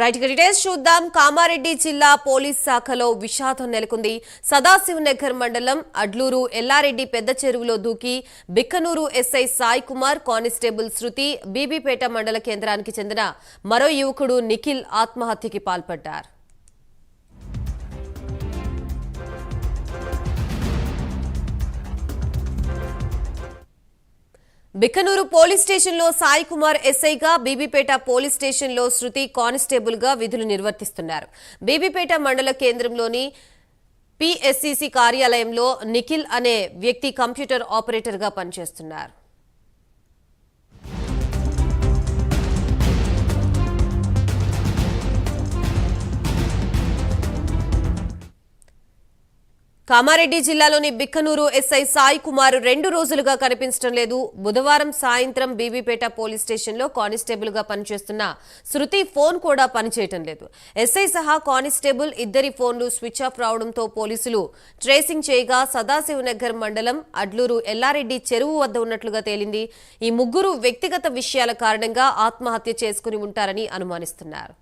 Right details చూద్దాం. కామారెడ్డి జిల్లా police శాఖలో విషాదం నెలకొంది. సదాశివనగర్ మండలం అడ్లూరు ఎల్లారెడ్డి పెద్ద చెరువులో దూకి బిక్కనూరు ఎస్ఐ సాయి కుమార్, కానిస్టేబుల్ శృతి, బీబీపేట మండల కేంద్రానికి చెందిన మరో యువకుడు నిఖిల్ ఆత్మహత్యకి పాల్పడ్డారు. బిక్కనూరు పోలీస్ స్టేషన్లో సాయి కుమార్ ఎస్ఐగా, బీబీపేట పోలీస్ స్టేషన్లో శృతి కానిస్టేబుల్ గా విధులు నిర్వర్తిస్తున్నారు. బీబీపేట మండల కేంద్రంలోని పిఎస్సిసి కార్యాలయంలో నిఖిల్ అనే వ్యక్తి కంప్యూటర్ ఆపరేటర్ గా పనిచేస్తున్నారు. కామారెడ్డి జిల్లాలోని బిక్కనూరు ఎస్ఐ సాయి కుమార్ 2 రోజులుగా కనిపించడం లేదు. బుధవారం సాయంత్రం బీబీపేట పోలీస్ స్టేషన్లో కానిస్టేబుల్ గా పనిచేస్తున్న శృతి ఫోన్ కూడా పనిచేయటం లేదు. ఎస్ఐ సహా కానిస్టేబుల్ ఇద్దరి ఫోన్లు స్విచ్ ఆఫ్ రావడంతో పోలీసులు ట్రేసింగ్ చేయగా సదాశివనగర్ మండలం అడ్లూరు ఎల్లారెడ్డి చెరువు వద్ద ఉన్నట్లుగా తేలింది. ఈ ముగ్గురు వ్యక్తిగత విషయాల కారణంగా ఆత్మహత్య చేసుకుని ఉంటారని అనుమానిస్తున్నారు.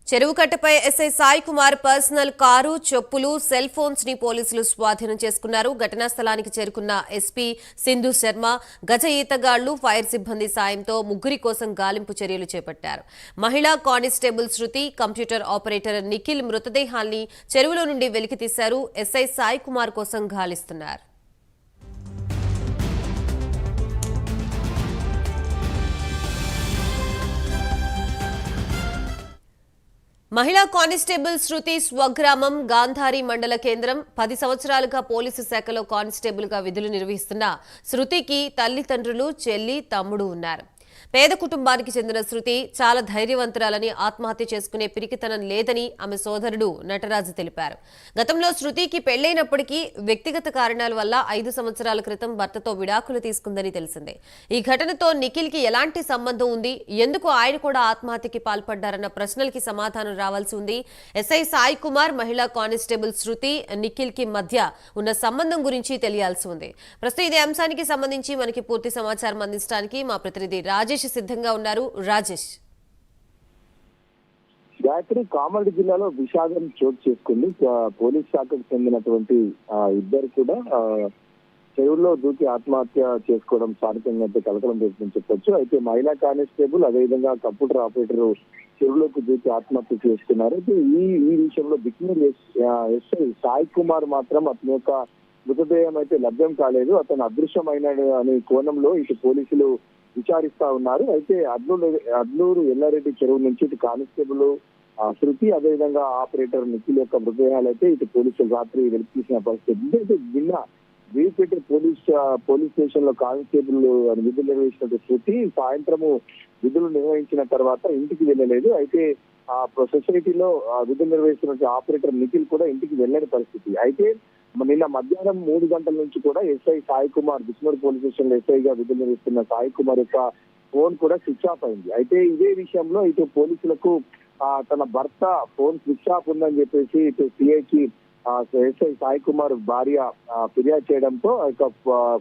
చెరువుకట్టపై SI Sai Kumar personal car, చెప్పులు, సెల్ ఫోన్స్ ని పోలీసులు స్వాధీనం చేసుకున్నారు. ఘటనా స్థలానికి చేరుకున్న ఎస్పీ సింధు శర్మ, గజ ఈతగాళ్లు, ఫైర్ సిబ్బంది సాయంతో ముగ్గురి కోసం గాలింపు చర్యలు చేపట్టారు. మహిళా కానిస్టేబుల్ శృతి, కంప్యూటర్ ఆపరేటర్ నిఖిల్ మృతదేహాల్ని చెరువులో నుండి వెలికితీశారు. ఎస్ఐ సాయి కుమార్ కోసం గాలిస్తున్నారు. మహిళా కానిస్టేబుల్ శృతి స్వగ్రామం గాంధారి మండల కేంద్రం. 10 సంవత్సరాలుగా పోలీసు శాఖలో కానిస్టేబుల్ గా విధులు నిర్వహిస్తున్న శృతికి తల్లిదండ్రులు, చెల్లి, తమ్ముడు ఉన్నారు. పేద కుటుంబానికి చెందిన శృతి చాలా ధైర్యవంతురాలని, ఆత్మహత్య చేసుకునే పిరికితనం లేదని ఆమె సోదరుడు నటరాజు తెలిపారు. గతంలో శృతికి పెళ్లైనప్పటికీ వ్యక్తిగత కారణాల వల్ల 5 సంవత్సరాల క్రితం భర్తతో విడాకులు తీసుకుందని తెలిసిందే. ఈ ఘటనతో నిఖిల్ కి ఎలాంటి సంబంధం ఉంది, ఎందుకు ఆయన కూడా ఆత్మహత్యకి పాల్పడ్డారన్న ప్రశ్నలకి సమాధానం రావాల్సి ఉంది. ఎస్ఐ సాయి కుమార్, మహిళా కానిస్టేబుల్ శృతి, నిఖిల్ కి మధ్య ఉన్న సంబంధం గురించి తెలియాల్సి ఉంది. ప్రస్తుతం ఇదే అంశానికి సంబంధించి మనకి పూర్తి సమాచారం అందించడానికి మా ప్రతినిధి రాజేష్ సిద్ధంగా ఉన్నారు. రాజేష్, గాయత్రి, కామారెడ్డి జిల్లాలో విషాదం చోటు చేసుకుంది. పోలీస్ శాఖకు చెందినటువంటి ఇద్దరు కూడా చెరువుల్లో దూకి ఆత్మహత్య చేసుకోవడం స్థానికంగా కలకలం చేస్తుందని చెప్పొచ్చు. అయితే మహిళా కానిస్టేబుల్, అదేవిధంగా కంప్యూటర్ ఆపరేటర్ చెరువులోకి దూకి ఆత్మహత్య చేసుకున్నారు. అయితే ఈ విషయంలో బిక్నూరు ఎస్ఐ సాయి కుమార్ మాత్రం అతని యొక్క మృతదేహం అయితే లభ్యం కాలేదు, అతను అదృశ్యమైనాడు అనే కోణంలో ఇటు పోలీసులు విచారిస్తా ఉన్నారు. అయితే అడ్లూరు ఎల్లారెడ్డి చెరువు నుంచి ఇటు కానిస్టేబుల్ శృతి, అదేవిధంగా ఆపరేటర్ నిఖిల్ యొక్క మృతదేహాలు అయితే ఇటు పోలీసులు రాత్రి వెలికి తీసిన పరిస్థితి. అయితే నిన్న బీబీపేట పోలీస్ స్టేషన్ లో కానిస్టేబుల్ విధులు నిర్వహించిన శృతి సాయంత్రము విధులు నిర్వహించిన తర్వాత ఇంటికి వెళ్ళలేదు. అయితే సొసైటీలో విధులు నిర్వహిస్తున్న ఆపరేటర్ నిఖిల్ కూడా ఇంటికి వెళ్ళని పరిస్థితి. అయితే నిన్న మధ్యాహ్నం 3 గంటల నుంచి కూడా SI Sai Kumar, Bismur police station లో ఎస్ఐగా విధులు నిర్వహిస్తున్న సాయి కుమార్ యొక్క ఫోన్ కూడా స్విచ్ ఆఫ్ అయింది. అయితే ఇదే విషయంలో ఇటు పోలీసులకు తన భర్త ఫోన్ స్విచ్ ఆఫ్ ఉందని చెప్పేసి ఇటు సిఐకి ఎస్ఐ సాయి కుమార్ భార్య ఫిర్యాదు చేయడంతో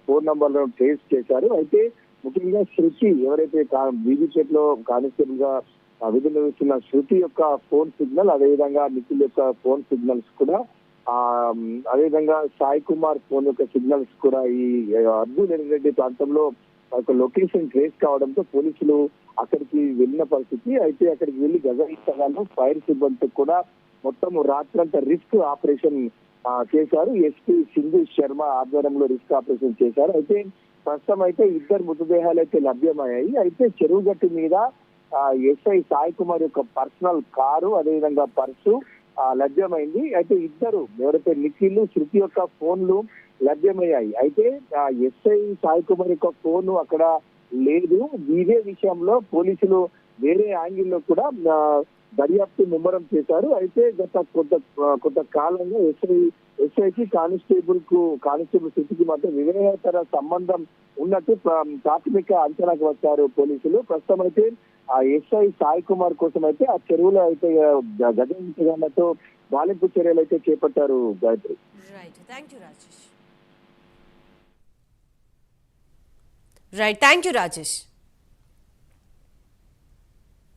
ఫోన్ నంబర్లను ట్రేస్ చేశారు. అయితే ముఖ్యంగా శృతి, ఎవరైతే బీబీపేటలో కానిస్టేబుల్ గా విధులు నిర్వహిస్తున్న శృతి యొక్క ఫోన్ సిగ్నల్, అదేవిధంగా నిఖిల్ యొక్క ఫోన్ సిగ్నల్స్ కూడా, అదేవిధంగా సాయి కుమార్ ఫోన్ యొక్క సిగ్నల్స్ కూడా ఈ అడ్లూరు ఎల్లారెడ్డి ప్రాంతంలో ఒక లొకేషన్ ట్రేస్ కావడంతో పోలీసులు అక్కడికి వెళ్ళిన పరిస్థితి. అయితే అక్కడికి వెళ్లి గజయిస్తగాను ఫైర్ సిబ్బందితో కూడా మొత్తం రాత్రంతా రిస్క్ ఆపరేషన్ చేశారు. ఎస్పీ సింధు శర్మ ఆధ్వర్యంలో రిస్క్ ఆపరేషన్ చేశారు. అయితే ప్రస్తుతం అయితే ఇద్దరు మృతదేహాలు అయితే లభ్యమయ్యాయి. అయితే చెరువు గట్టు మీద ఎస్ఐ సాయి కుమార్ యొక్క పర్సనల్ కారు, అదేవిధంగా పర్సు లభ్యమైంది. అయితే ఇద్దరు ఎవరైతే నిఖిల్, శృతి యొక్క ఫోన్లు లభ్యమయ్యాయి. అయితే ఎస్ఐ సాయి కుమార్ యొక్క ఫోన్ అక్కడ లేదు. ఇదే విషయంలో పోలీసులు వేరే యాంగిల్లో కూడా దర్యాప్తు ముమ్మరం చేశారు. అయితే గత కొంత కాలంగా ఎస్ఐకి కానిస్టేబుల్ శృతికి మధ్య వివేకర సంబంధం ఉన్నట్టు ప్రాథమిక అంచనాకు వచ్చారు పోలీసులు. ప్రస్తుతం అయితే ఆ ఎస్ఐ సాయి కుమార్ కోసం అయితే ఆ చెరువులో అయితే గజంతో గాలింపు చర్యలు అయితే చేపట్టారు Gayatri. Right, thank you Rajesh.